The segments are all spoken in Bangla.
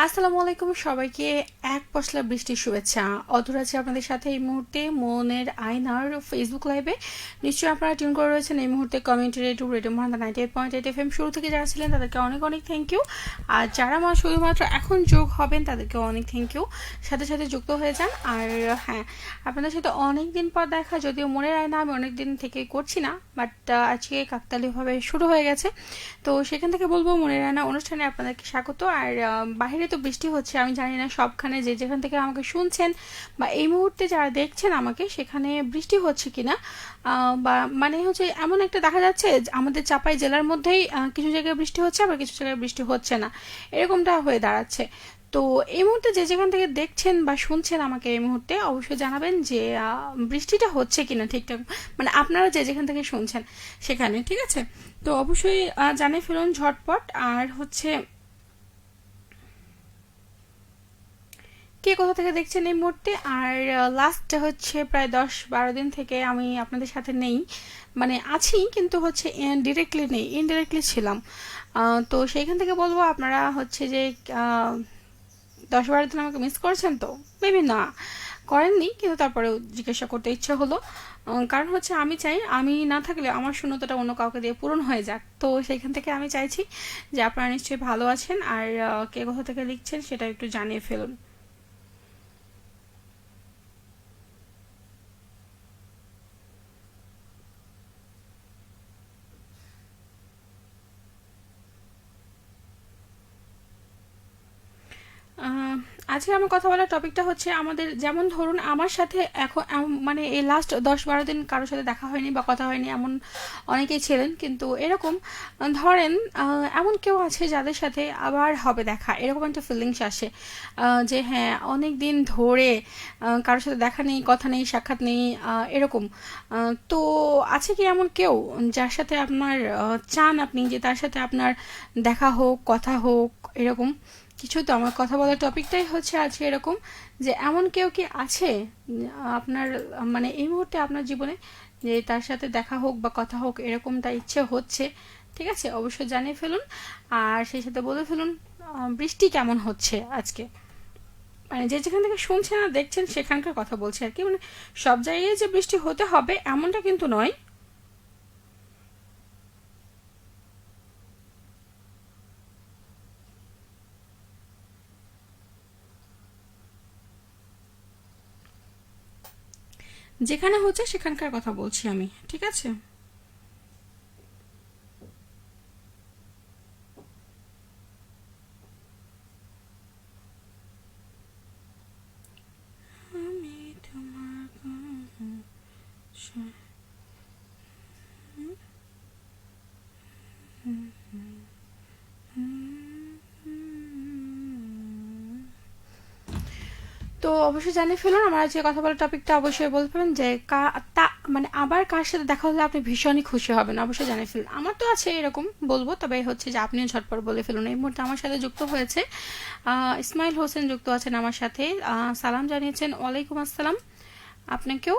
আসসালামু আলাইকুম সবাইকে। এক পশলা বৃষ্টির শুভেচ্ছা। অধর আছে আপনাদের সাথে এই মুহূর্তে মনের আয়নার ফেসবুক লাইভে। নিশ্চয়ই আপনারা টিউন করে রয়েছেন এই মুহূর্তে কমিউনিটি রেডিও রেডিও মহানদা 98.8 FM। শুরু থেকে যারা ছিলেন তাদেরকে অনেক অনেক থ্যাংক ইউ। আর যারা শুধুমাত্র এখন যোগ হবেন তাদেরকে অনেক থ্যাংক ইউ। সাথে সাথে যুক্ত হয়ে যান। আর হ্যাঁ, আপনাদের সাথে অনেক দিন পর দেখা, যদিও মনের আয়না আমি অনেক দিন থেকে করছি না, বাট আজকে কাকতালীয়ভাবে শুরু হয়ে গেছে। তো সেখান থেকে বলবো মনের আয়না অনুষ্ঠানে আপনাদেরকে স্বাগত। আর বাইরে তো বৃষ্টি হচ্ছে, আমি জানি না সবখানে যে যেখান থেকে আমাকে শুনছেন বা এই মুহূর্তে যারা দেখছেন আমাকে সেখানে বৃষ্টি হচ্ছে কিনা, বা মানে হচ্ছে এমন একটা দেখা যাচ্ছে আমাদের চাপাই জেলার মধ্যেই কিছু জায়গায় বৃষ্টি হচ্ছে, আবার কিছু জায়গায় বৃষ্টি হচ্ছে না, এরকমটা হয়ে দাঁড়াচ্ছে। তো এই মুহূর্তে যে যেখান থেকে দেখছেন বা শুনছেন আমাকে এই মুহূর্তে অবশ্যই জানাবেন যে বৃষ্টিটা হচ্ছে কিনা ঠিকঠাক, মানে আপনারা যে যেখান থেকে শুনছেন সেখানে, ঠিক আছে? তো অবশ্যই জানিয়ে ফেলুন ঝটপট। আর হচ্ছে কে কোথা থেকে দেখছেন এই মুহূর্তে। আর লাস্ট হচ্ছে প্রায় 10-12 দিন থেকে আমি আপনাদের সাথে নেই, মানে আছি কিন্তু হচ্ছে ডিরেক্টলি নেই, ইনডিরেক্টলি ছিলাম। তো সেইখান থেকে বলবো আপনারা হচ্ছে যে 10-12 দিন আমাকে মিস করেছেন তো, মেবি না করেননি, কিন্তু তারপরেও জিজ্ঞাসা করতে ইচ্ছে হলো। কারণ হচ্ছে আমি চাই আমি না থাকলে আমার শূন্যতাটা অন্য কাউকে দিয়ে পূরণ হয়ে যাক। তো সেইখান থেকে আমি চাইছি যে আপনারা নিশ্চয়ই ভালো আছেন, আর কে কোথা থেকে লিখছেন সেটা একটু জানিয়ে ফেলুন। আহ, আজকে আমার কথা বলার টপিকটা হচ্ছে আমাদের, যেমন ধরুন আমার সাথে এখন মানে এই লাস্ট 10-12 দিন কারোর সাথে দেখা হয়নি বা কথা হয়নি এমন অনেকেই ছিলেন, কিন্তু এরকম ধরেন এমন কেউ আছে যাদের সাথে আবার হবে দেখা, এরকম একটা ফিলিংস আসে যে হ্যাঁ অনেক দিন ধরে কারোর সাথে দেখা নেই, কথা নেই, সাক্ষাৎ নেই, এরকম। তো আছে কি এমন কেউ যার সাথে আপনার চান আপনি যে তার সাথে আপনার দেখা হোক, কথা হোক, এরকম কিছু? তো আমার কথা বলার টপিকটাই হচ্ছে আজকে এরকম, যে এমন কেউ কি আছে আপনার, মানে এই মুহূর্তে আপনার জীবনে, যে তার সাথে দেখা হোক বা কথা হোক এরকমটা ইচ্ছে হচ্ছে। ঠিক আছে, অবশ্যই জানিয়ে ফেলুন। আর সেই সাথে বলে ফেলুন বৃষ্টি কেমন হচ্ছে আজকে। মানে যে যেখান থেকে শুনছেন আর দেখছেন সেখানকার কথা বলছি আর কি, মানে সব জায়গায় যে বৃষ্টি হতে হবে এমনটা কিন্তু নয়। যেখানে হচ্ছে সেখানকার কথা বলছি আমি, ঠিক আছে? আমি তোমার তো অবশ্যই জানিয়ে ফেলুন। আমার আজকে কথা বলার টপিকটা অবশ্যই বলতে পারেন যে মানে আবার কার সাথে দেখা হলে আপনি ভীষণই খুশি হবেন, অবশ্যই জানিয়ে ফেলুন। আমার তো আছে এরকম বলবো, তবে হচ্ছে যে আপনিও ঝটপট বলে ফেলুন। এই মুহূর্তে আমার সাথে যুক্ত হয়েছে ইসমাইল হোসেন, যুক্ত আছেন আমার সাথে, সালাম জানিয়েছেন। ওয়ালাইকুম আসসালাম আপনাকেও।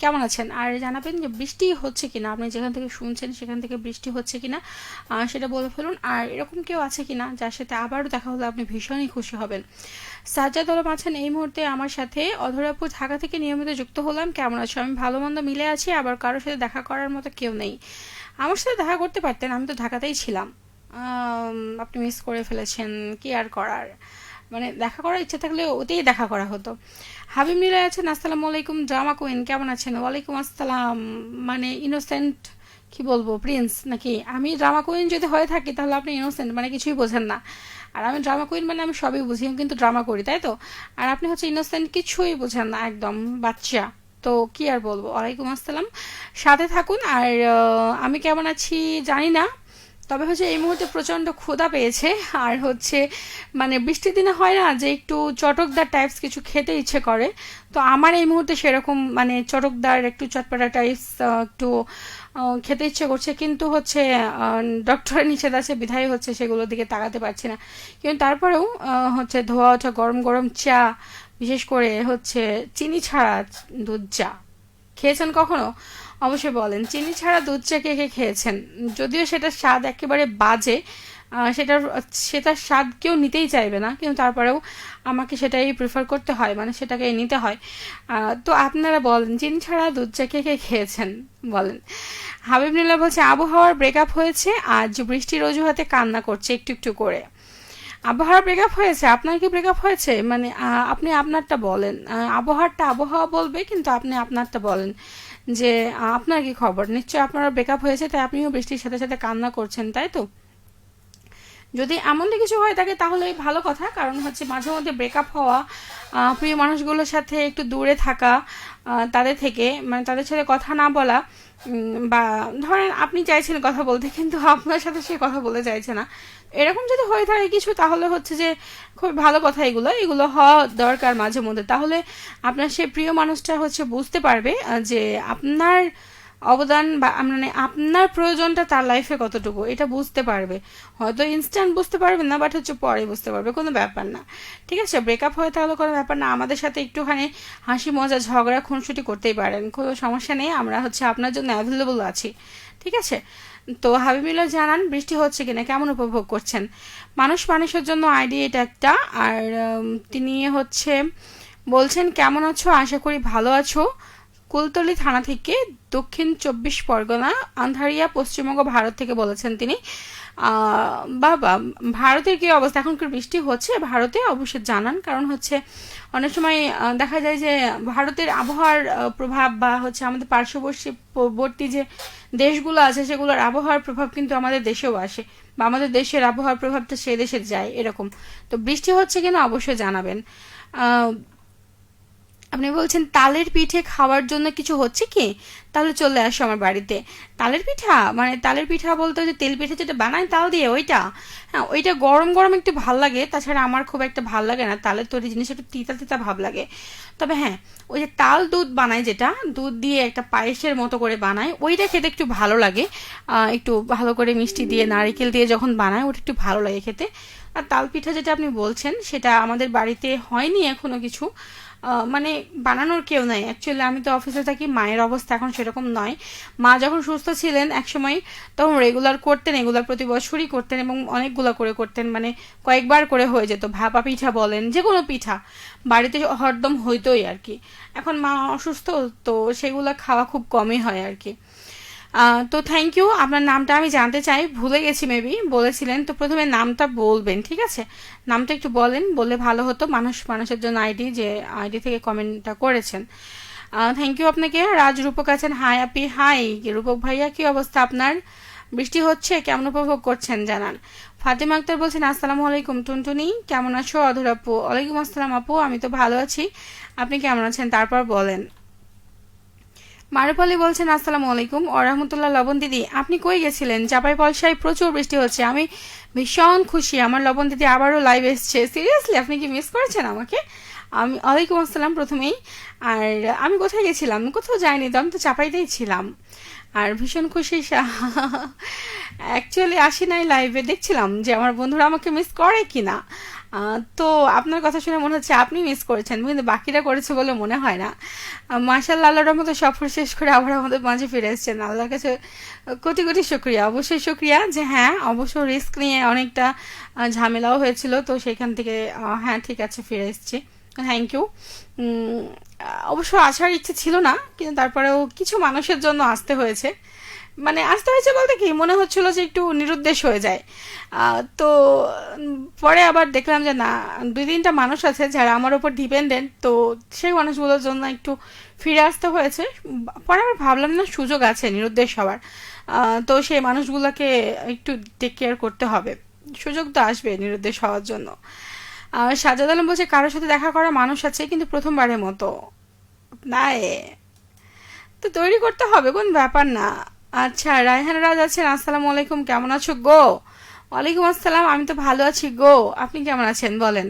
কেমন আছেন? আর জানাবেন যে বৃষ্টি হচ্ছে কিনা, আপনি যেখান থেকে শুনছেন সেখান থেকে বৃষ্টি হচ্ছে কিনা সেটা বলে ফেলুন। আর এরকম কেউ আছে কিনা যার সাথে আবারও দেখা হলে আপনি ভীষণই খুশি হবেন। সাজ্জাদ আলম আছেন এই মুহূর্তে আমার সাথে। অধরাপুর ঢাকা থেকে নিয়মিত যুক্ত হলাম। কেমন আছো? আমি ভালো মন্দ মিলে আছি, আবার কারোর সাথে দেখা করার মতো কেউ নেই। আমার সাথে দেখা করতে পারতেন, আমি তো ঢাকাতেই ছিলাম। আপনি মিস করে ফেলেছেন, কি আর করার। মানে দেখা করার ইচ্ছা থাকলে ওতেই দেখা করা হতো। হাবিব নিলয় আছেন, আসসালামু আলাইকুম। ড্রামা কুইন কেমন আছেন? ওয়ালাইকুম আসসালাম। মানে ইনোসেন্ট, কি বলবো, প্রিন্স নাকি? আমি ড্রামা কুইন যদি হয়ে থাকি তাহলে আপনি ইনোসেন্ট মানে কিছুই বোঝেন না। আর আমি ড্রামা কুইন মানে আমি সবই বুঝি, আমি কিন্তু ড্রামা করি, তাই তো? আর আপনি হচ্ছে ইনোসেন্ট, কিছুই বোঝেন না, একদম বাচ্চা। তো কি আর বলবো। ওয়ালাইকুম আসসালাম, সাথে থাকুন। আর আমি কেমন আছি জানি না, তবে হচ্ছে এই মুহূর্তে প্রচন্ড ক্ষুধা পেয়েছে। আর হচ্ছে মানে বৃষ্টির দিনে হয় না যে একটু চটকদার টাইপস কিছু খেতে ইচ্ছে করে, তো আমার এই মুহূর্তে সেরকম মানে চটকদার একটু চটপটা টাইপস একটু খেতে ইচ্ছে করছে, কিন্তু হচ্ছে ডক্টরের নিষেধ আছে বিধায় হচ্ছে সেগুলোর দিকে তাকাতে পারছি না। কিন্তু তারপরেও হচ্ছে ধোয়া ওঠা গরম গরম চা, বিশেষ করে হচ্ছে চিনি ছাড়া দুধ চা, খেয়েছেন কখনো? অবশ্যই বলেন চিনি ছাড়া দুধ চা কে কে খেয়েছেন। যদিও সেটা স্বাদ একেবারে বাজে, সেটার সেটার স্বাদ কেউ নিতেই চাইবে না, কিন্তু তারপরেও আমাকে সেটাই প্রিফার করতে হয়, মানে সেটাকে নিতে হয়। তো আপনারা বলেন, চিনি ছাড়া দুধ চা কে কে খেয়েছেন বলেন। হাবিব নীলা বলছে আবহাওয়ার ব্রেকআপ হয়েছে, আজ বৃষ্টির অজুহাতে কান্না করছে একটু একটু করে। আবহাওয়ার ব্রেকআপ হয়েছে? আপনার কি ব্রেকআপ হয়েছে? মানে আপনি আপনারটা বলেন। আবহাওয়ারটা আবহাওয়া বলবে, কিন্তু আপনি আপনারটা বলেন যে আপনার কি খবর। নিশ্চয়ই আপনার ব্রেকআপ হয়েছে, তাই আপনিও বৃষ্টির সাথে সাথে কান্না করছেন, তাই তো? যদি এমনই কিছু হয়ে থাকে তাহলে ভালো কথা, কারণ হচ্ছে মাঝে মধ্যে ব্রেকআপ হওয়া, প্রিয় মানুষগুলোর সাথে একটু দূরে থাকা, তাদের থেকে মানে তাদের সাথে কথা না বলা, বা ধরেন আপনি চাইছেন কথা বলতে কিন্তু আপনার সাথে সে কথা বলতে চাইছে না, এরকম যদি হয়ে থাকে কিছু, তাহলে হচ্ছে যে খুব ভালো কথা। এগুলো এগুলো হওয়া দরকার মাঝে মধ্যে, তাহলে আপনার সে প্রিয় মানুষটা হচ্ছে বুঝতে পারবে যে আপনার অবদান বা মানে আপনার প্রয়োজনটা তার লাইফে কতটুকু, এটা বুঝতে পারবে। হয়তো ইনস্ট্যান্ট বুঝতে পারবে না, বাট হচ্ছে পরে বুঝতে পারবে, কোনো ব্যাপার না। ঠিক আছে, ব্রেকআপ হয়ে তাহলে কোনো ব্যাপার না, আমাদের সাথে একটুখানি হাসি মজা ঝগড়া খুনসুটি করতেই পারেন, কোনো সমস্যা নেই, আমরা হচ্ছে আপনার জন্য অ্যাভেলেবল আছি। ঠিক আছে, তো হাবিবুল্লাহ জানান বৃষ্টি হচ্ছে কিনা, কেমন উপভোগ করছেন। মানুষ মানুষের জন্য আইডি এটা একটা। আর তিনি হচ্ছে বলছেন কেমন আছো, আশা করি ভালো আছো। কুলতলি থানা থেকে, দক্ষিণ 24 পরগনা, আন্ধারিয়া, পশ্চিমবঙ্গ, ভারত থেকে বলেছেন তিনি। বাবা, ভারতের কি অবস্থা, এখন কি বৃষ্টি হচ্ছে ভারতে? অবশ্যই জানান, কারণ হচ্ছে অনেক সময় দেখা যায় যে ভারতের আবহাওয়ার প্রভাব বা হচ্ছে আমাদের পার্শ্ববর্তী যে দেশগুলো আছে সেগুলোর আবহাওয়ার প্রভাব কিন্তু আমাদের দেশেও আসে, বা আমাদের দেশের আবহাওয়ার প্রভাবটা সেই দেশে যায়, এরকম। তো বৃষ্টি হচ্ছে কিনা অবশ্যই জানাবেন। আপনি বলছেন তালের পিঠে খাওয়ার জন্য কিছু হচ্ছে কি, তাহলে চলে আসো আমার বাড়িতে। তালের পিঠা মানে তালের পিঠা বলতে যে তেল পিঠা যেটা বানায় তাল দিয়ে, ওইটা? হ্যাঁ, ওইটা গরম গরম একটু ভাল লাগে, তাছাড়া আমার খুব একটা ভাল লাগে না, তালের তৈরি জিনিস একটু তিতা তিতা ভাব লাগে। তবে হ্যাঁ, ওই যে তাল দুধ বানায়, যেটা দুধ দিয়ে একটা পায়েসের মতো করে বানায়, ওইটা খেতে একটু ভালো লাগে। একটু ভালো করে মিষ্টি দিয়ে নারিকেল দিয়ে যখন বানায়, ওটা একটু ভালো লাগে খেতে। আর তাল পিঠা যেটা আপনি বলছেন, সেটা আমাদের বাড়িতে হয়নি এখনো কিছু, মানে বানানোর কেউ নাই অ্যাকচুয়ালি। আমি তো অফিসে থাকি, মায়ের অবস্থা এখন সেরকম নয়। মা যখন সুস্থ ছিলেন একসময়, তখন রেগুলার করতেন, এগুলার প্রতি বছরই করতেন, এবং অনেকগুলো করে করতেন, মানে কয়েকবার করে হয়ে যেত। ভাপা পিঠা বলেন, যে কোনো পিঠা বাড়িতে হরদম হইতোই আর কি। এখন মা অসুস্থ, তো সেগুলো খাওয়া খুব কমই হয় আর কি। তো থ্যাংক ইউ। আপনার নামটা আমি জানতে চাই, ভুলে গেছি, মেবি বলেছিলেন, তো প্রথমে নামটা বলবেন, ঠিক আছে? নামটা একটু বলেন, বললে ভালো হতো। মানুষের জন্য আইডি, যে আইডি থেকে কমেন্টটা করেছেন। থ্যাংক ইউ আপনাকে। রাজ রূপক আছেন, হাই আপি। হাই রূপক ভাইয়া, কি অবস্থা আপনার? বৃষ্টি হচ্ছে, কেমন উপভোগ করছেন জানান। ফাতেমা আক্তার বলছেন আসসালামু আলাইকুম টুনটুনি, কেমন আছো? অধর আপু, ওয়ালাইকুম আসসালাম আপু, আমি তো ভালো আছি, আপনি কেমন আছেন তারপর বলেন। মারুফ আলী বলছেন আসসালামু আলাইকুম ওরহমতুল্লাহ। লবণ দিদি, আপনি কই গেছিলেন? চাপাই পলসায় প্রচুর বৃষ্টি হচ্ছে, আমি ভীষণ খুশি আমার লবণ দিদি আবারও লাইভ এসছে। সিরিয়াসলি আপনি কি মিস করেছেন আমাকে? আমি ওয়ালাইকুম আসসালাম প্রথমেই। আর আমি কোথায় গেছিলাম? কোথাও যাইনি তো, আমি তো চাপাইতেই ছিলাম। আর ভীষণ খুশি অ্যাকচুয়ালি আসি নাই লাইভে, দেখছিলাম যে আমার বন্ধুরা আমাকে মিস করে কিনা। তো আপনার কথা শুনে মনে হচ্ছে আপনি মিস করেছেন, কিন্তু বাকিরা করেছে বলে মনে হয় না। মাশাআল্লাহ, আল্লাহর মতো সফর শেষ করে আবার আমাদের মাঝে ফিরে এসেছেন, আল্লাহর কাছে কোটি কোটি শুক্রিয়া। অবশ্যই শুক্রিয়া, যে হ্যাঁ অবশ্য রিস্ক নিয়ে অনেকটা ঝামেলাও হয়েছিল, তো সেখান থেকে হ্যাঁ ঠিক আছে ফিরে এসেছি, থ্যাংক ইউ। অবশ্য আসার ইচ্ছে ছিল না, কিন্তু তারপরেও কিছু মানুষের জন্য আসতে হয়েছে। মানে আসতে হয়েছে বলতে কি, মনে হচ্ছিল যে একটু নিরুদ্দেশ হয়ে যায়। তো পরে আবার দেখলাম যে না, 2-3টা মানুষ আছে যারা আমার উপর ডিপেন্ডেন্ট, তো সেই মানুষগুলোর জন্য একটু ফিরে আসতে হয়েছে। পরে আবার ভাবলাম না, সুযোগ আছে নিরুদ্দেশ হওয়ার, তো সেই মানুষগুলোকে একটু টেক কেয়ার করতে হবে, সুযোগ তো আসবে নিরুদ্দেশ হওয়ার জন্য। সাজাদ আলম বলছে কারোর সাথে দেখা করা মানুষ আছে, কিন্তু প্রথমবারের মতো নাই, তো তৈরি করতে হবে, কোন ব্যাপার না। আচ্ছা, রায়হান রাজ আছেন, আসসালামু আলাইকুম, কেমন আছো গো? ওয়ালাইকুম আসসালাম, আমি তো ভালো আছি গো, আপনি কেমন আছেন বলেন।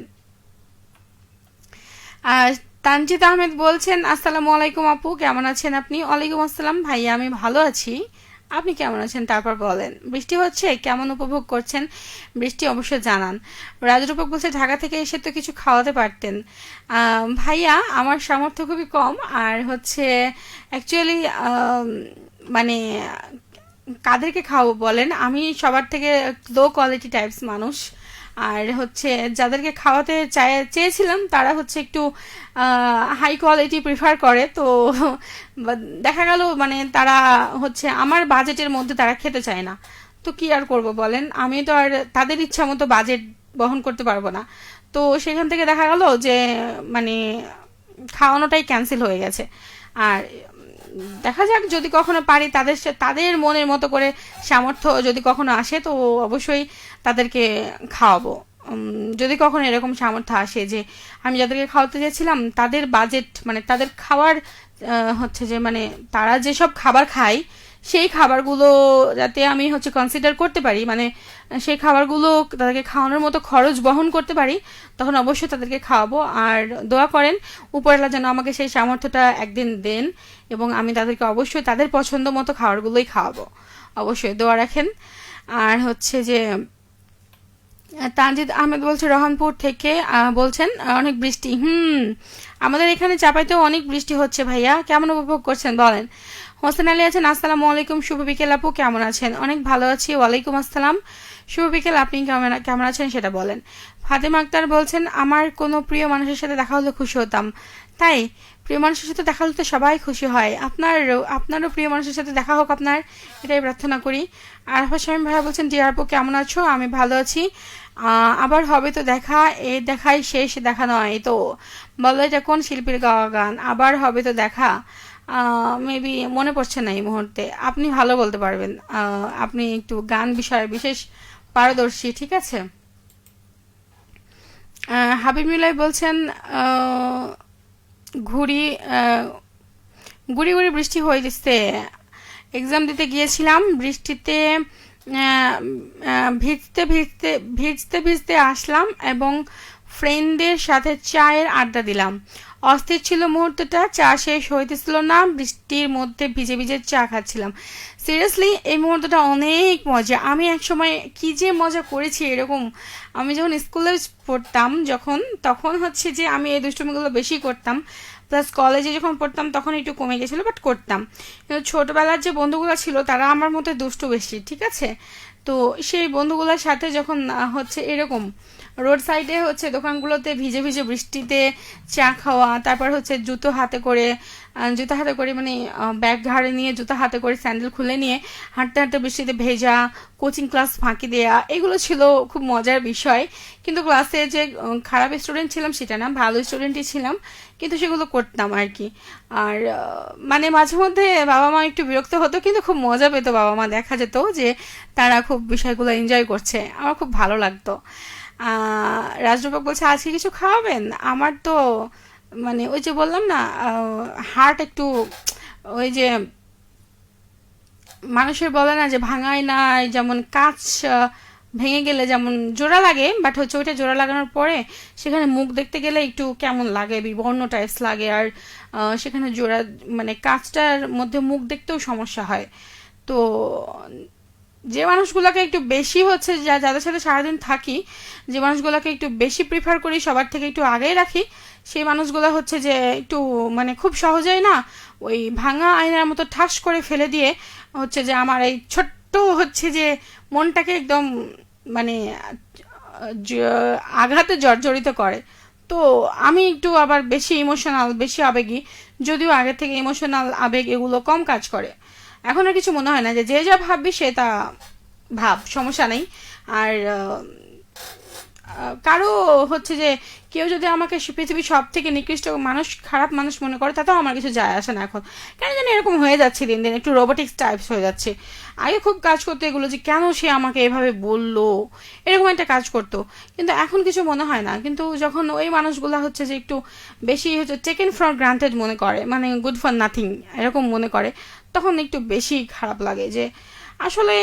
আর তানজিদ আহমেদ বলছেন আসসালামু আলাইকুম আপু, কেমন আছেন আপনি? ওয়ালাইকুম আসসালাম ভাইয়া, আমি ভালো আছি, আপনি কেমন আছেন তারপর বলেন। বৃষ্টি হচ্ছে, কেমন উপভোগ করছেন বৃষ্টি অবশ্যই জানান। রাজরূপক বলছে ঢাকা থেকে এসে তো কিছু খাওয়াতে পারতেন। ভাইয়া, আমার সামর্থ্য খুবই কম, আর হচ্ছে অ্যাকচুয়ালি মানে কাদেরকে খাওয়াবো বলেন? আমি সবার থেকে লো কোয়ালিটি টাইপস মানুষ। আর হচ্ছে যাদেরকে খাওয়াতে চেয়েছিলাম তারা হচ্ছে একটু হাই কোয়ালিটি প্রিফার করে, তো দেখা গেল মানে তারা হচ্ছে আমার বাজেটের মধ্যে তারা খেতে চায় না। তো কি আর করব বলেন, আমি তো আর তাদের ইচ্ছা মতো বাজেট বহন করতে পারবো না। তো সেখান থেকে দেখা গেল যে মানে খাওয়ানোটাই ক্যান্সেল হয়ে গেছে। আর দেখা যাক যদি কখনো পারি তাদের মনের মতো করে সামর্থ্য যদি কখনো আসে তো অবশ্যই তাদেরকে খাওয়াবো। যদি কখনো এরকম সামর্থ্য আসে যে আমি যাদেরকে খাওয়াতে চেয়েছিলাম তাদের বাজেট মানে তাদের খাওয়ার হচ্ছে যে মানে তারা যেসব খাবার খায় সেই খাবারগুলো যাতে আমি হচ্ছে কনসিডার করতে পারি, মানে সেই খাবারগুলো তাদেরকে খাওয়ানোর মতো খরচ বহন করতে পারি, তখন অবশ্যই তাদেরকে খাওয়াবো। আর দোয়া করেন উপরওয়ালা যেন আমাকে সেই সামর্থ্যটা একদিন দেন এবং আমি তাদেরকে অবশ্যই তাদের পছন্দ মতো খাবারগুলোই খাওয়াবো। অবশ্যই দোয়া রাখেন। আর হচ্ছে যে তানজিদ আহমেদ বলছে রহনপুর থেকে, বলছেন অনেক বৃষ্টি। আমাদের এখানে চাপাইতেও অনেক বৃষ্টি হচ্ছে ভাইয়া, কেমন উপভোগ করছেন বলেন? হোসেন আলী আছেন, আসসালামু আলাইকুম, শুভ বিকেল আপু, কেমন আছেন? অনেক ভালো আছি, ওয়ালাইকুম আসসালাম, শুভ বিকেল, আপনি কেমন আছেন সেটা বলেন। ফাতেমা আক্তার বলছেন আমার কোনো প্রিয় মানুষের সাথে দেখা হলে খুশি হতাম। তাই প্রিয় মানুষের সাথে দেখা হলে তো সবাই খুশি হয়, আপনারও প্রিয় মানুষের সাথে দেখা হোক আপনার, এটাই প্রার্থনা করি। আর শামীম ভাইয়া বলছেন ডিয়ার আপু কেমন আছো? আমি ভালো আছি। আবার হবে তো দেখা, এ দেখাই শেষ দেখা নয় তো, বলো এটা কোন শিল্পীর গাওয়া গান? আবার হবে তো দেখা, মেবি মনে পড়ছে না এই মুহূর্তে, আপনি ভালো বলতে পারবেন, আপনি একটু গান বিষয়ে বিশেষ পারদর্শী, ঠিক আছে। হাবিব মিলাই বলছেন ঘুরি গুড়ি গুড়ি বৃষ্টি হয়েছে, এক্সাম দিতে গিয়েছিলাম বৃষ্টিতে, ভিজতে ভিজতে ভিজতে ভিজতে আসলাম এবং ফ্রেন্ডদের সাথে চায়ের আড্ডা দিলাম। অস্থির ছিল মুহূর্তটা, চা শেষ হইতেছিল না, বৃষ্টির মধ্যে ভিজে ভিজে চা খাচ্ছিলাম। সিরিয়াসলি এই মুহূর্তটা অনেক মজা, আমি একসময় কি যে মজা করেছি এরকম। আমি যখন স্কুলে পড়তাম তখন হচ্ছে যে আমি এই দুষ্টুমিগুলো বেশি করতাম, প্লাস কলেজে যখন পড়তাম তখন একটু কমে গেছিলো, বাট করতাম। কিন্তু ছোটোবেলার যে বন্ধুগুলো ছিল তারা আমার মতো দুষ্টু বেশি, ঠিক আছে। তো সেই বন্ধুগুলোর সাথে যখন হচ্ছে এরকম রোড সাইডে হচ্ছে দোকানগুলোতে ভিজে ভিজে বৃষ্টিতে চা খাওয়া, তারপর হচ্ছে জুতো হাতে করে মানে ব্যাগ ঘাড়ে নিয়ে জুতো হাতে করে স্যান্ডেল খুলে নিয়ে হাঁটতে হাঁটতে বৃষ্টিতে ভেজা, কোচিং ক্লাস ফাঁকি দেয়া, এগুলো ছিল খুব মজার বিষয়। কিন্তু ক্লাসে যে খারাপ স্টুডেন্ট ছিলাম সেটা না, ভালো স্টুডেন্টই ছিলাম, কিন্তু সেগুলো করতাম আর কি। আর মানে মাঝে মধ্যে বাবা মা একটু বিরক্ত হতো, কিন্তু খুব মজা পেতো বাবা মা, দেখা যেত যে তারা খুব বিষয়গুলো এনজয় করছে, আমার খুব ভালো লাগতো। রাজরূপক বলছে আজকে কিছু খাওয়াবেন? আমার তো মানে ওই যে বললাম না, হার্ট একটু ওই যে মানুষের বলে না যে ভাঙায় নাই, যেমন কাঁচ ভেঙে গেলে যেমন জোড়া লাগে, বাট হচ্ছে ওইটা জোড়া লাগানোর পরে সেখানে মুখ দেখতে গেলে একটু কেমন লাগে, বিবর্ণ টাইপস লাগে। আর সেখানে জোড়া মানে কাঁচটার মধ্যে মুখ দেখতেও সমস্যা হয়। তো যে মানুষগুলোকে একটু বেশি হচ্ছে যাদের সাথে সারাদিন থাকি, যে মানুষগুলোকে একটু বেশি প্রিফার করি, সবার থেকে একটু আগেই রাখি, সেই মানুষগুলো হচ্ছে যে একটু মানে খুব সহজেই না ওই ভাঙা আয়নার মতো ঠাস করে ফেলে দিয়ে হচ্ছে যে আমার এই ছোট্ট হচ্ছে যে মনটাকে একদম মানে আঘাতে জর্জরিত করে। তো আমি একটু আবার বেশি ইমোশনাল, বেশি আবেগী, যদিও আগে থেকে ইমোশনাল আবেগ এগুলো কম কাজ করে। এখন আর কিছু মনে হয় না, যে যা ভাববি সে তা ভাব, সমস্যা নেই। আর কারো হচ্ছে যে কেউ যদি আমাকে পৃথিবীর সব থেকে নিকৃষ্ট মানুষ, খারাপ মানুষ মনে করে, তাতেও আমার কিছু যায় আসে না এখন। কেন জানি এরকম হয়ে যাচ্ছে দিন দিন, একটু রোবোটিক্স টাইপস হয়ে যাচ্ছে। আগে খুব কাজ করতো এগুলো, যে কেন সে আমাকে এভাবে বললো, এরকম একটা কাজ করতো, কিন্তু এখন কিছু মনে হয় না। কিন্তু যখন ওই মানুষগুলো হচ্ছে যে একটু বেশি হচ্ছে টেকেন ফর গ্রান্টেড মনে করে, মানে গুড ফর নাথিং এরকম মনে করে, তখন একটু বেশি খারাপ লাগে যে আসলে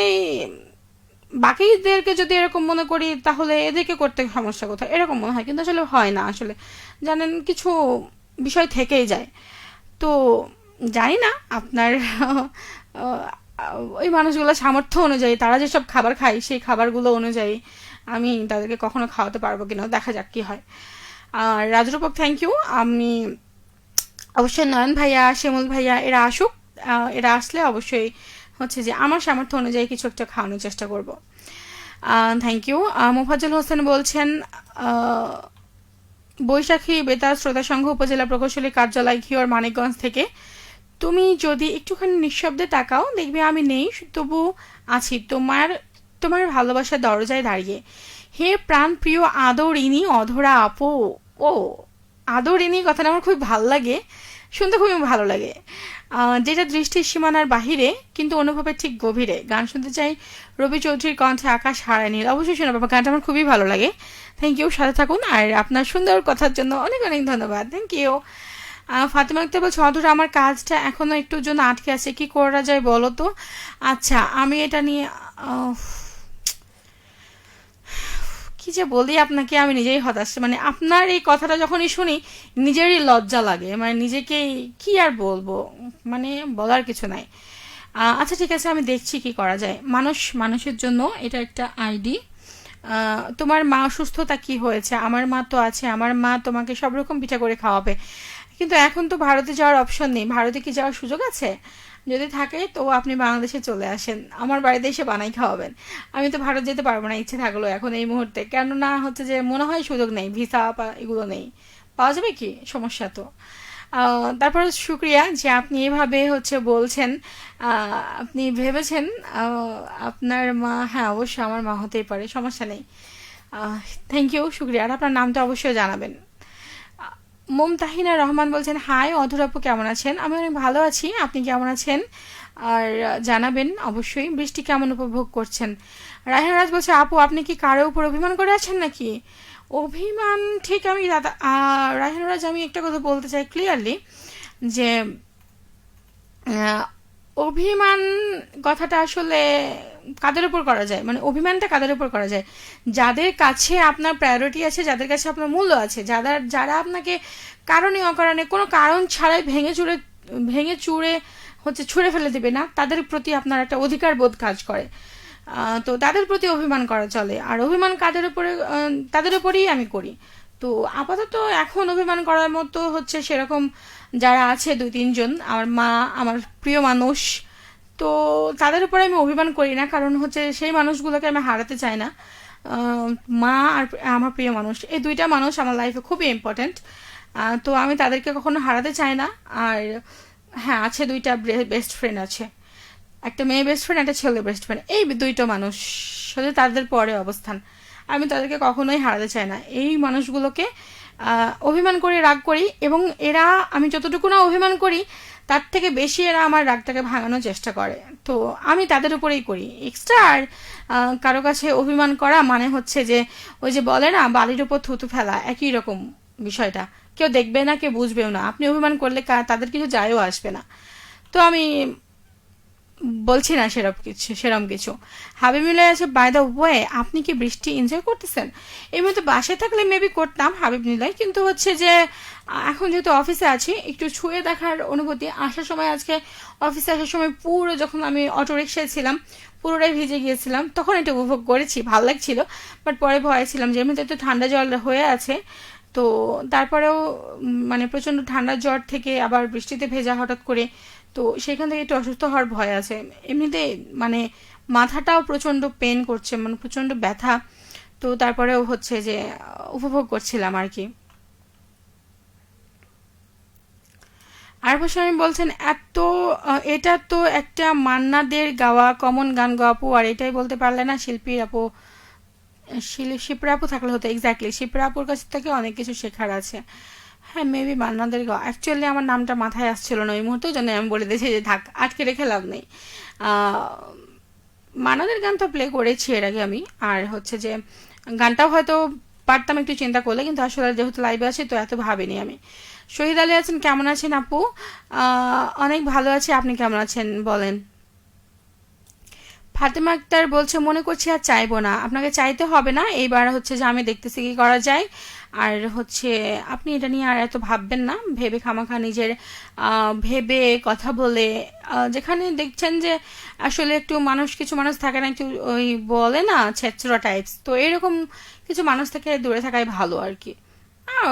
বাকিদেরকে যদি এরকম মনে করি তাহলে এদেরকে করতে সমস্যা কোথায়, এরকম মনে হয়। কিন্তু আসলে হয় না, আসলে জানেন কিছু বিষয় থেকেই যায়। তো জানি না আপনার ওই মানুষগুলো সামর্থ্য অনুযায়ী তারা যেসব খাবার খায় সেই খাবারগুলো অনুযায়ী আমি তাদেরকে কখনো খাওয়াতে পারবো কিনা, দেখা যাক কি হয়। আর রাজরূপক থ্যাংক ইউ। আমি অবশ্যই নয়ন ভাইয়া, শিমুল ভাইয়া এরা আসুক, এরা আসলে অবশ্যই হচ্ছে যে আমার সামর্থ্য অনুযায়ী কিছু একটা খাওয়ানোর চেষ্টা করব। Thank you. মোফাজ্জল হোসেন বলছেন বৈশাখী বেতার শ্রোতা সংঘ উপজেলা প্রকৌশলী কার্যালয় ঘিওর মানিকগঞ্জ থেকে, তুমি যদি একটুখানি নিঃশব্দে তাকাও দেখবে আমি নেই, তবু আছি তোমার তোমার ভালোবাসার দরজায় দাঁড়িয়ে। হে প্রাণ প্রিয় আদরিনী অধরা আপু। ও, আদরিনী কথাটা আমার খুব ভালো লাগে, শুনতে খুবই ভালো লাগে। যেটা দৃষ্টির সীমানার বাহিরে কিন্তু অনুভবের ঠিক গভীরে। গান শুনতে চাই রবি চৌধুরীর কণ্ঠে আকাশ হারায় নীল। অবশ্যই শোনা বাবা, গানটা আমার খুবই ভালো লাগে। থ্যাংক ইউ, সাথে থাকুন। আর আপনার সুন্দর কথার জন্য অনেক অনেক ধন্যবাদ। Thank you. ফাতেমা আক্তার বলছে অধুরা আমার কাজটা এখনো একটুর জন্য আটকে আছে, কি করা যায় বলো তো। আচ্ছা, আমি এটা নিয়ে কি যে বলি আপনাকে, আমি নিজেই হতাশ। মানে আপনার এই কথাটা যখনই শুনি নিজেরই লজ্জা লাগে, মানে নিজেকে কি আর বলবো, মানে বলার কিছু নাই। আচ্ছা ঠিক আছে, আমি দেখছি কি করা যায়। মানুষের জন্য এটা একটা আইডি। তোমার মা অসুস্থতা কি হয়েছে? আমার মা তো আছে, আমার মা তোমাকে সব রকম পিঠা করে খাওয়াবে, কিন্তু এখন তো ভারতে যাওয়ার অপশন নেই। ভারতে কি যাওয়ার সুযোগ আছে? যদি থাকে তো আপনি বাংলাদেশে চলে আসেন, আমার বাড়িতে এসে বানাই খাওয়াবেন। আমি তো ভারত যেতে পারবো না, ইচ্ছে থাকলো এখন এই মুহূর্তে, কেননা হচ্ছে যে মনে হয় সুযোগ নেই, ভিসা এগুলো নেই। পাওয়া যাবে কি, সমস্যা তো। তারপর শুক্রিয়া যে আপনি এভাবে হচ্ছে বলছেন। আপনি ভেবেছেন আপনার মা, হ্যাঁ অবশ্যই আমার মা হতেই পারে, সমস্যা নেই। থ্যাংক ইউ, শুক্রিয়া। আর আপনার নামটা অবশ্যই জানাবেন। মুমতাহিনা রহমান বলছেন হাই অধুর আপু, কেমন আছেন? আমি অনেক ভালো আছি, আপনি কেমন আছেন? আর জানাবেন অবশ্যই। বৃষ্টি কেমন উপভোগ করছেন? রায়হান রাজ বলছে আপু আপনি কি কারো উপর অভিমান করে আছেন নাকি? অভিমান ঠিক আমি দাদা রায়হান রাজ, আমি একটা কথা বলতে চাই ক্লিয়ারলি যে অভিমান কথাটা আসলে কাদের উপর করা যায়, মানে অভিমানটা কাদের উপর করা যায়? যাদের কাছে আপনার প্রায়োরিটি আছে, যাদের কাছে আপনার মূল্য আছে, যারা আপনাকে কারণে অকারণে কোনো কারণ ছাড়াই ভেঙে চুড়ে হচ্ছে ছুঁড়ে ফেলে দেবে না, তাদের প্রতি আপনার একটা অধিকার বোধ কাজ করে। তো তাদের প্রতি অভিমান করা চলে। আর অভিমান কাদের উপরে? তাদের উপরেই আমি করি। তো আপাতত এখন অভিমান করার মতো হচ্ছে সেরকম যারা আছে 2-3 জন, আমার মা, আমার প্রিয় মানুষ, তো তাদের উপরে আমি অভিমান করি না, কারণ হচ্ছে সেই মানুষগুলোকে আমি হারাতে চাই না। মা আর আমার প্রিয় মানুষ, এই দুইটা মানুষ আমার লাইফে খুবই ইম্পর্ট্যান্ট। তো আমি তাদেরকে কখনো হারাতে চাই না। আর হ্যাঁ, আছে 2টা বেস্ট ফ্রেন্ড আছে, একটা মেয়ে বেস্ট ফ্রেন্ড, একটা ছেলে বেস্ট ফ্রেন্ড। এই 2টো মানুষ সাথে তাদের পরে অবস্থান, আমি তাদেরকে কখনোই হারাতে চাই না। এই মানুষগুলোকে অভিমান করে রাগ করি, এবং এরা, আমি যতটুকু না অভিমান করি তার থেকে বেশি এরা আমার রাগটাকে ভাঙানোর চেষ্টা করে। তো আমি তাদের উপরেই করি এক্সট্রা। আর কারো কাছে অভিমান করা মানে হচ্ছে যে ওই যে বলে না বালির উপর থুতু ফেলা, একই রকম বিষয়টা। কেউ দেখবে না, কেউ বুঝবেও না, আপনি অভিমান করলে তাদের কিছু যায়ও আসবে না। তো আমি বলছি না সেরকম কিছু। হাবিব মিলে আছে বাই দ্য ওয়ে, আপনি কি বৃষ্টি এনজয় করতেছেন? এই মতো বাসায় থাকলে মেবি করতাম হাবিব নিলয়, কিন্তু হচ্ছে যে এখন যেহেতু অফিসে আছি, একটু ছুঁয়ে দেখার অনুভূতি। আসার সময় আজকে অফিসে আসার সময় পুরো, যখন আমি অটো রিক্সায় ছিলাম পুরোটাই ভিজে গিয়েছিলাম, তখন এটা উপভোগ করেছি, ভালো লাগছিল। বাট পরে ভয় ছিলাম যে এমনিতে তো ঠান্ডা জল হয়ে আছে, তো তারপরেও মানে প্রচণ্ড ঠান্ডা জ্বর থেকে আবার বৃষ্টিতে ভেজা হঠাৎ করে, তো সেখান থেকে একটু অসুস্থ হওয়ার ভয় আছে। এমনিতে মানে মাথাটাও প্রচণ্ড পেন করছে, মানে প্রচণ্ড ব্যথা। তো তারপরেও হচ্ছে যে উপভোগ করছিলাম আর কি। আর আমি বলছেন এটা তো একটা মান্নাদের গাওয়া কমন গান গো আপু, আর এটাই বলতে পারলে না শিল্পীর আপু? শিপ্রা আপু থাকলে হতো, এক্স্যাক্টলি শিপ্রা আপুর কাছ থেকে অনেক কিছু শেখার আছে। হ্যাঁ মেবি মান্নাদের গাওয়া, অ্যাকচুয়ালি আমার নামটা মাথায় আসছিল না ওই মুহূর্তে, জন্য আমি বলে দিয়েছি যে থাক, আটকে রেখে লাভ নেই। মান্নাদের গান তো প্লে করেছি এর আগে আমি। আর হচ্ছে যে গানটাও হয়তো পারতাম একটু চিন্তা করলে, কিন্তু আসলে যেহেতু লাইভে আছি তো এত ভাবিনি আমি। শহীদ আলী আছেন, কেমন আছেন আপু? অনেক ভালো আছি, আপনি কেমন আছেন বলেন? ফাতেমা আক্তার বলছে মনে করছি আর চাইবো না, আপনাকে চাইতে হবে না, এইবার হচ্ছে যে আমি দেখতেছি কি করা যায়। আর হচ্ছে আপনি এটা নিয়ে আর এত ভাববেন না, ভেবে খামাখা নিজের ভেবে কথা বলে, যেখানে দেখছেন যে আসলে একটু কিছু মানুষ থাকে না, একটু ওই বলে না ছেচড়া টাইপস, তো এরকম কিছু মানুষ থেকে দূরে থাকাই ভালো আর কি।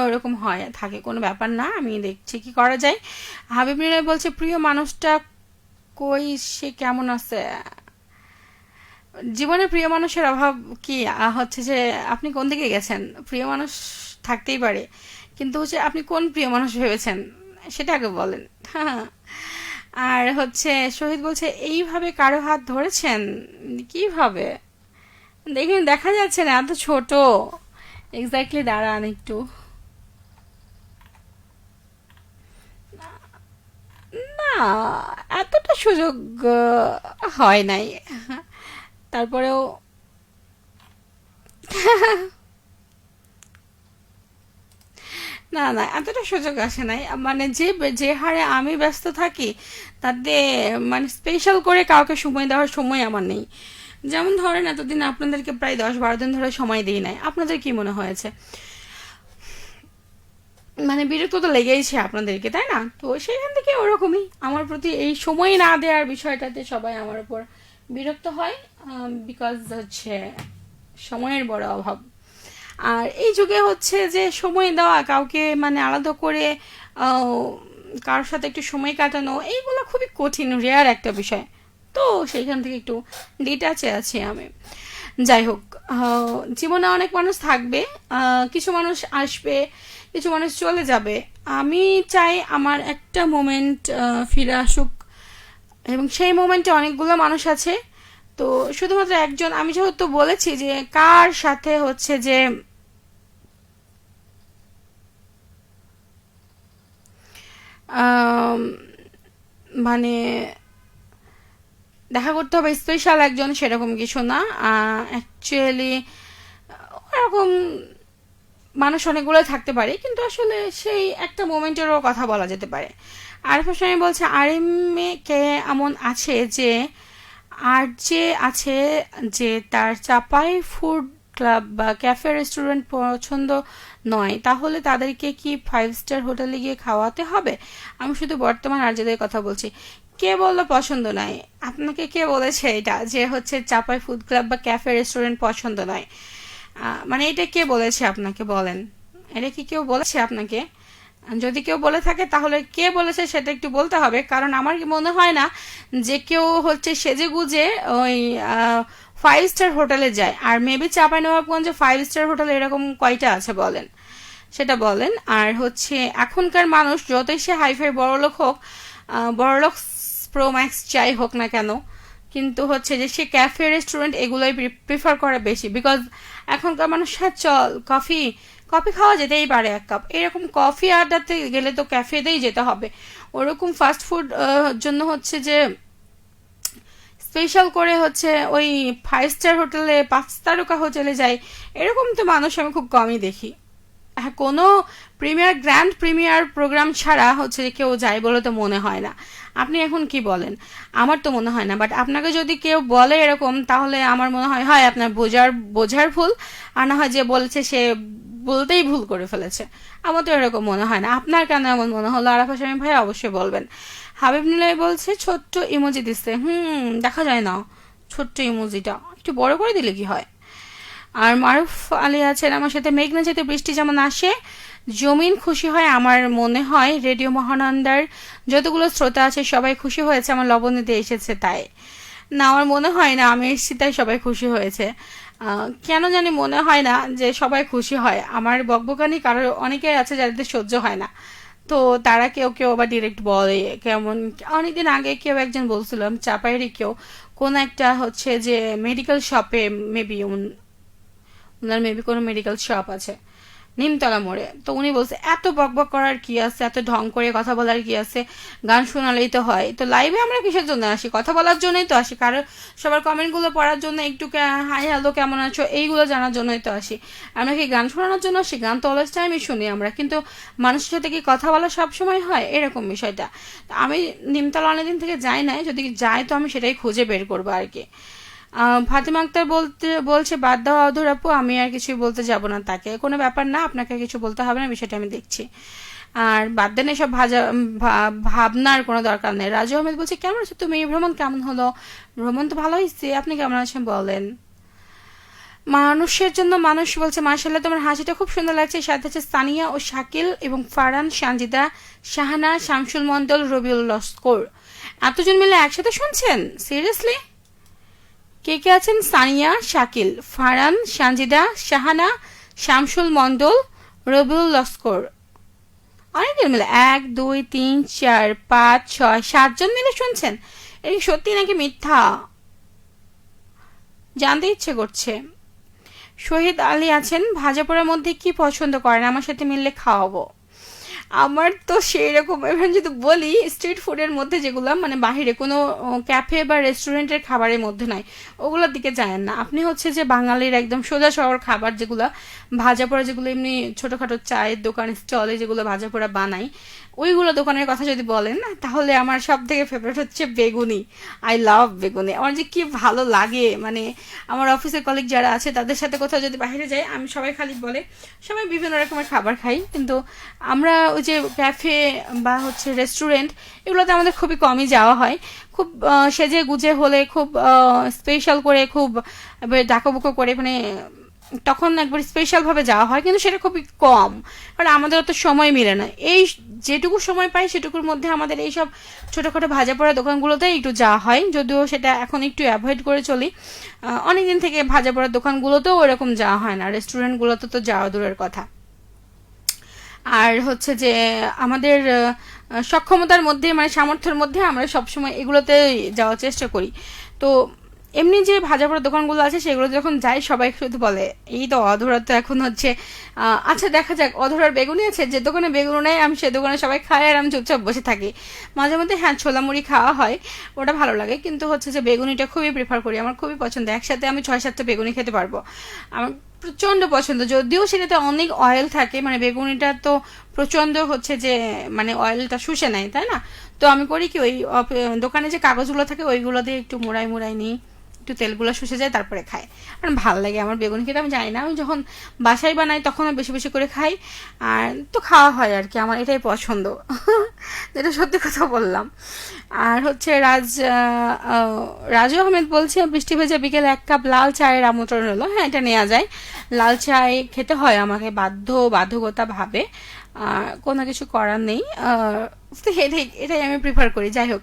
ওরকম হয় থাকে, কোনো ব্যাপার না, আমি দেখছি কি করা যায়। হাবিব নিরাই বলছে প্রিয় মানুষটা কই সে কেমন আছে? জীবনে প্রিয় মানুষের অভাব কি হচ্ছে যে আপনি কোন দিকে গেছেন? প্রিয় মানুষ থাকতেই পারে, কিন্তু হচ্ছে আপনি কোন প্রিয় মানুষ ভেবেছেন সেটা আগে বলেন। হ্যাঁ। আর হচ্ছে শহীদ বলছে এইভাবে কারো হাত ধরেছেন? কিভাবে? দেখেন দেখা যাচ্ছে না, এত ছোট। এক্স্যাক্টলি, দাঁড়ান একটু। না, এতটা সুযোগ হয় নাই। তারপরেও না না, এতটা সুযোগ আসে নাই। মানে যে যে হারে আমি ব্যস্ত থাকি তাতে মানে স্পেশাল করে কাউকে সময় দেওয়ার সময় আমার নেই। যেমন ধরেন এতদিন আপনাদেরকে প্রায় 10-12 দিন ধরে সময় দিই নাই, আপনাদের কি মনে হয়েছে? মানে বিরক্ত তো লেগেইছে আপনাদেরকে, তাই না? তো সেখান থেকে ওরকমই আমার প্রতি এই সময় না দেওয়ার বিষয়টাতে সবাই আমার উপর বিরক্ত হয়, বিকজ হচ্ছে সময়ের বড় অভাব। আর এই যুগে হচ্ছে যে সময় দেওয়া কাউকে মানে আলাদা করে আহ, কারোর সাথে একটু সময় কাটানো এইগুলো খুবই কঠিন, রেয়ার একটা বিষয়। তো সেইখান থেকে একটু ডিটাচে আছি আমি। যাই হোক, জীবনে অনেক মানুষ থাকবে, কিছু মানুষ আসবে, কিছু মানুষ চলে যাবে। আমি চাই আমার একটা মোমেন্ট ফিরে আসুক, এবং সেই মোমেন্টে অনেকগুলো মানুষ আছে। তো শুধুমাত্র একজন, আমি যেহেতু বলেছি যে কার সাথে হচ্ছে যে আম, মানে দেখা করতে হবে স্পেশাল একজন, সেরকম কিছু না। অ্যাকচুয়ালি ওরকম মানুষ অনেকগুলো থাকতে পারে, কিন্তু আসলে সেই একটা মোমেন্টেরও কথা বলা যেতে পারে। আরিফ হোসেন বলছে আরিমে কে এমন আছে যে আর যে আছে যে তার চাপাই ফুড ক্লাব বা ক্যাফে রেস্টুরেন্ট পছন্দ নয়, তাহলে তাদেরকে কি 5 স্টার হোটেলে গিয়ে খাওয়াতে হবে? আমি শুধু বর্তমান আর্যদের কথা বলছি। কে বললো পছন্দ নয়? আপনাকে কে বলেছে এটা যে হচ্ছে চাপাই ফুড ক্লাব বা ক্যাফে রেস্টুরেন্ট পছন্দ নয়? মানে এটা কে বলেছে আপনাকে, বলেন। এটা কি কেউ বলেছে আপনাকে? যদি কেউ বলে থাকে তাহলে কে বলেছে সেটা একটু বলতে হবে, কারণ আমার কি মনে হয় না যে কেউ হচ্ছে সেজে গুজে ওই 5 স্টার হোটেলে যায়। আর মেবি চাঁপাইনবাবগঞ্জে 5 স্টার হোটেল এরকম কয়টা আছে বলেন, সেটা বলেন। আর হচ্ছে এখনকার মানুষ যতই সে হাইফাই বড়লোক হোক, বড়লোক প্রো ম্যাক্স যাই হোক না কেন, কিন্তু হচ্ছে যে সে ক্যাফে রেস্টুরেন্ট এগুলোই প্রিফার করে বেশি, বিকজ এখনকার মানুষ হ্যাঁ চল কফি, কফি খাওয়া যেতেই পারে 1 কাপ, এরকম কফি আড্ডাতে গেলে তো ক্যাফেতেই যেতে হবে। ওরকম ফাস্ট ফুড জন্য হচ্ছে যে স্পেশাল করে হচ্ছে ওই 5 স্টার হোটেলে 5 তারকা হোটেলে যায়, এরকম তো মানুষ আমি খুব কমই দেখি। হ্যাঁ, কোনো গ্র্যান্ড প্রিমিয়ার প্রোগ্রাম ছাড়া হচ্ছে যে কেউ যায় বলে তো মনে হয় না। আপনি এখন কি বলেন? আমার তো মনে হয় না, বাট আপনাকে যদি কেউ বলে এরকম, তাহলে আমার মনে হয় হয় আপনার বোঝার ভুল, আর না হয় যে বলেছে সে বলতেই ভুল করে ফেলেছে। আমার তো এরকম মনে হয় না। আপনার কেন এমন মনে হলো আরাফা শামীম ভাই? অবশ্যই বলবেন। হাবিব নিলয় বলছে ছোট্ট ইমোজি দিচ্ছে, দেখা যায় না ছোট্ট ইমোজিটা, একটু বড় করে দিলে কি হয়? আর মারুফ আলী আছেন আমার সাথে, মেঘনা যেতে বৃষ্টি যেমন আসে জমিন খুশি হয়, আমার মনে হয় রেডিও মহানন্দার যতগুলো শ্রোতা আছে সবাই খুশি হয়েছে আমার লবণ দিতে এসেছে তাই। না, আমার মনে হয় না আমি এসেছি তাই সবাই খুশি হয়েছে। কেন জানি মনে হয় না যে সবাই খুশি হয়। আমার বকবকানি কারো অনেকেই আছে যাদের সহ্য হয় না, তো তারা কেউ কেউ আবার ডিরেক্ট বলে। কেমন অনেকদিন আগে কেউ একজন বলছিলাম চাপাইরই কেউ, কোন একটা হচ্ছে যে মেডিকেল শপে, মেবি ওনার মেবি কোনো মেডিকেল শপ আছে নিমতলা মোড়ে, তো উনি বলছে এত বকবক করার কি আছে, এত ঢং করে কথা বলার কি আছে, গান শোনালেই তো হয়। তো লাইভে আমরা কিসের জন্য আসি? কথা বলার জন্যই তো আসি, কারো সবার কমেন্টগুলো পড়ার জন্য, একটু হাই হ্যালো কেমন আছো এইগুলো জানার জন্যই তো আসি। আমরা কি গান শোনানোর জন্য আসি? গান তো অলওয়েজ টাইমই শুনি আমরা, কিন্তু মানুষের সাথে কি কথা বলা সব সময় হয় এরকম বিষয়টা। আমি নিমতলা অনেকদিন থেকে যাই নাই, যদি যাই তো আমি সেটাই খুঁজে বের করবো আর কি। ফাতিমা আক্তার বলছে বাদ দাও অধর আপু, আমি আর কিছুই বলতে যাব না তাকে। কোনো ব্যাপার না, আপনাকে কিছু বলতে হবে না, বিষয়টা আমি দেখছি। আর বাদ দেন এসব ভাবনার কোনো দরকার নেই। রাজু আহমেদ বলছে কেমন আছো তুমি, ভ্রমণ কেমন হলো? ভ্রমণ তো ভালো হয়েছে, আপনি কেমন আছেন বলেন। মানুষের জন্য মানুষ বলছে মার্শাল্লাহ তোমার হাসিটা খুব সুন্দর লাগছে, সাথে আছে সানিয়া ও শাকিল এবং ফারহান, সানজিদা, শাহানা, শামসুল মন্ডল, রবিউল লস্কর। এতজন মিলে একসাথে শুনছেন? সিরিয়াসলি? কে কে আছেন? সানিয়া, শাকিল, ফারহান, সানজিদা, শাহানা, শামসুল মন্ডল, রবিউল লস্কর। অনেকজন মিলে 1 2 3 4 5 6 7 জন মিলে শুনছেন। এই সত্যি নাকি মিথ্যা জানতে ইচ্ছে করছে। শহীদ আলী আছেন, ভাজাপোড়ার মধ্যে কি পছন্দ করেন? আমার সাথে মিললে খাওয়াবো। আমার তো সেই রকম, এবার যদি বলি স্ট্রিট ফুডের মধ্যে যেগুলো মানে বাহিরে কোনো ক্যাফে বা রেস্টুরেন্টের খাবারের মধ্যে নাই, ওগুলোর দিকে যায়েন না আপনি। হচ্ছে যে বাঙালির একদম সোজা শহর খাবার যেগুলো ভাজা পোড়া, যেগুলো এমনি ছোটোখাটো চায়ের দোকান স্টলে যেগুলো ভাজা পোড়া বানাই, ওইগুলো দোকানের কথা যদি বলেন না, তাহলে আমার সব থেকে ফেভারিট হচ্ছে বেগুনি। আই লাভ বেগুনি, আমার যে কি ভালো লাগে। মানে আমার অফিসের কলিগ যারা আছে তাদের সাথে কোথাও যদি বাইরে যাই, আমি সবাই খালি বলে সবাই বিভিন্ন রকমের খাবার খাই, কিন্তু আমরা ওই যে ক্যাফে বা হচ্ছে রেস্টুরেন্ট এগুলোতে আমাদের খুবই কমই যাওয়া হয়। খুব সেজে গুজে হলে, খুব স্পেশাল করে, খুব ডাকাবুকো করে, মানে তখন একবার স্পেশাল ভাবে যাওয়া হয়, কিন্তু সেটা খুবই কম, কারণ আমাদের অত সময় মিলে না। এই যেটুকু সময় পাই সেটুকুর মধ্যে আমাদের এইসব ছোটোখাটো ভাজা পোড়া দোকানগুলোতে একটু যাওয়া হয়, যদিও সেটা এখন একটু অ্যাভয়েড করে চলি। অনেকদিন থেকে ভাজা পোড়া দোকানগুলোতেও ওরকম যাওয়া হয় না, রেস্টুরেন্টগুলোতে তো যাওয়া দূরের কথা। আর হচ্ছে যে আমাদের সক্ষমতার মধ্যে, মানে সামর্থ্যের মধ্যে আমরা সবসময় এগুলোতে যাওয়ার চেষ্টা করি। তো এমনি যে ভাজা পোড়া দোকানগুলো আছে সেগুলো যখন যাই, সবাই শুধু বলে এই তো অধরা তো এখন হচ্ছে আচ্ছা দেখা যাক, অধরার বেগুনি আছে, যে দোকানে বেগুনি নেই আমি সে দোকানে সবাই খায় আর আমি চুপচাপ বসে থাকি। মাঝে মধ্যে হ্যাঁ ছোলা মুড়ি খাওয়া হয়, ওটা ভালো লাগে, কিন্তু হচ্ছে যে বেগুনিটা খুবই প্রেফার করি, আমার খুবই পছন্দ। একসাথে আমি 6-7টা বেগুনি খেতে পারবো, আমার প্রচন্ড পছন্দ। যদিও সেটাতে অনেক অয়েল থাকে, মানে বেগুনিটা তো প্রচন্ড হচ্ছে যে মানে অয়েলটা শুষে নেয়, তাই না? তো আমি করি কি, ওই দোকানে যে কাগজগুলো থাকে ওইগুলো দিয়ে একটু মোড়াই মোড়াই নিই, একটু তেলগুলো শুষে যায়, তারপরে খাই। আর ভালো লাগে আমার বেগুনি খেতে। আমি জানি না, আমি যখন বাসায় বানাই তখন আমি বেশি বেশি করে খাই, আর তো খাওয়া হয় আর কি, আমার এটাই পছন্দ। যেটা সত্যি কথা বললাম। আর হচ্ছে রাজু আহমেদ বলছে, বৃষ্টি ভেজা বিকেলে 1 কাপ লাল চায়ের আমন্ত্রণ হলো। হ্যাঁ, এটা নেওয়া যায়। লাল চায় খেতে হয় আমাকে বাধ্যকতা ভাবে, কোনো কিছু করার নেই। এটাই আমি প্রিফার করি। যাই হোক,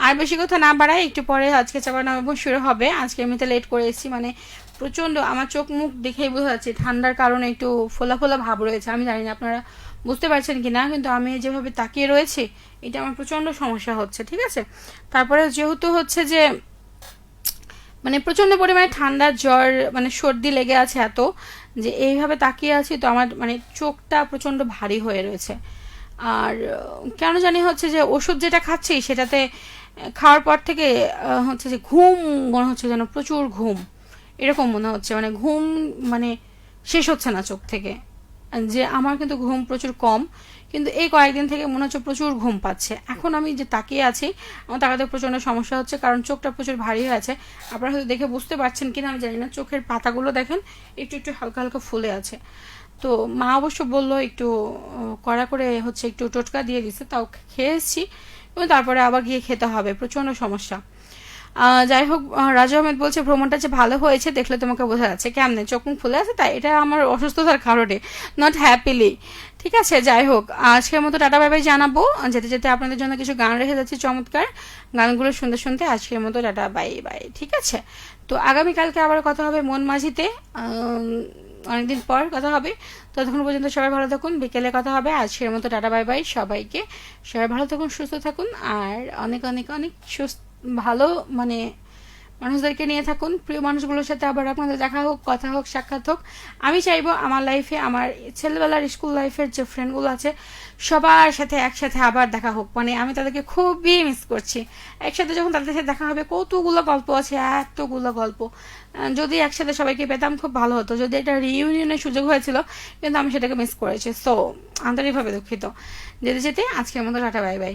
আর বেশি কথা না বাড়াই, একটু পরে আজকে চাপানো শুরু হবে। আজকে আমি তো লেট করে এসেছি, মানে প্রচণ্ড আমার চোখ মুখ দেখেই বোঝা যাচ্ছে ঠান্ডার কারণে একটু ফোলা ফোলা ভাব রয়েছে। আমি জানি না আপনারা বুঝতে পারছেন কি না, কিন্তু আমি যেভাবে তাকিয়ে রয়েছি এটা আমার প্রচণ্ড সমস্যা হচ্ছে, ঠিক আছে? তারপরে যেহেতু হচ্ছে যে মানে প্রচণ্ড পরিমাণে ঠান্ডা জ্বর, মানে সর্দি লেগে আছে এত, যে এইভাবে তাকিয়ে আছি, তো আমার মানে চোখটা প্রচণ্ড ভারী হয়ে রয়েছে। আর কেন জানি হচ্ছে যে ওষুধ যেটা খাচ্ছি সেটাতে খাওয়ার পর থেকে হচ্ছে যে ঘুম মনে হচ্ছে, যেন প্রচুর ঘুম এরকম মনে হচ্ছে, মানে ঘুম মানে শেষ হচ্ছে না চোখ থেকে। যে আমার কিন্তু ঘুম প্রচুর কম, কিন্তু এই কয়েকদিন থেকে মনে হচ্ছে প্রচুর ঘুম পাচ্ছে। এখন আমি যে তাকিয়ে আছি, আমার তাকাতে প্রচণ্ড সমস্যা হচ্ছে, কারণ চোখটা প্রচুর ভারী হয়ে আছে। আপনারা হয়তো দেখে বুঝতে পারছেন কিনা আমি জানি না, চোখের পাতাগুলো দেখেন একটু একটু হালকা হালকা ফুলে আছে। তো মা অবশ্য বললো একটু কড়া করে হচ্ছে একটু টোটকা দিয়ে দিছে, তাও খেয়েছি, এবং তারপরে আবার গিয়ে খেতে হবে, প্রচণ্ড সমস্যা। যাই হোক, রাজু আহমেদ বলছে ভ্রমণটা যে ভালো হয়েছে দেখলে তোমাকে বোঝা যাচ্ছে। কেমনে চোখ মুখ ফুলে আছে? তাই এটা আমার অসুস্থতার কারণে, নট হ্যাপিলি। ঠিক আছে, যাই হোক, আজকের মতো টাটা বাই বাই জানাবো। যেতে যেতে আপনাদের জন্য কিছু গান রেখে যাচ্ছি চমৎকার, গানগুলো শুনতে শুনতে আজকের মতো টাটা বাই বাই। ঠিক আছে, তো আগামীকালকে আবার কথা হবে মন মাঝিতে, অনেকদিন পর কথা হবে। ততক্ষণ পর্যন্ত সবাই ভালো থাকুন, বিকেলে কথা হবে। আজকের মতো টাটা বাই বাই সবাইকে। সবাই ভালো থাকুন, সুস্থ থাকুন, আর অনেক অনেক অনেক ভালো মানে মানুষদেরকে নিয়ে থাকুন, প্রিয় মানুষগুলোর সাথে আবার আপনাদের দেখা হোক, কথা হোক, সাক্ষাৎ হোক। আমি চাইবো আমার লাইফে, আমার ছেলেবেলার স্কুল লাইফের যে ফ্রেন্ডগুলো আছে সবার সাথে একসাথে আবার দেখা হোক। মানে আমি তাদেরকে খুবই মিস করছি। একসাথে যখন তাদের সাথে দেখা হবে, কতগুলো গল্প আছে, এতগুলো গল্প। যদি একসাথে সবাইকে পেতাম খুব ভালো হতো, যদি একটা রিইউনিয়নের সুযোগ হয়েছিল, কিন্তু আমি সেটাকে মিস করেছি। সো আন্তরিকভাবে দুঃখিত। যেতে যেতে আজকের মতো টাটা বাই বাই।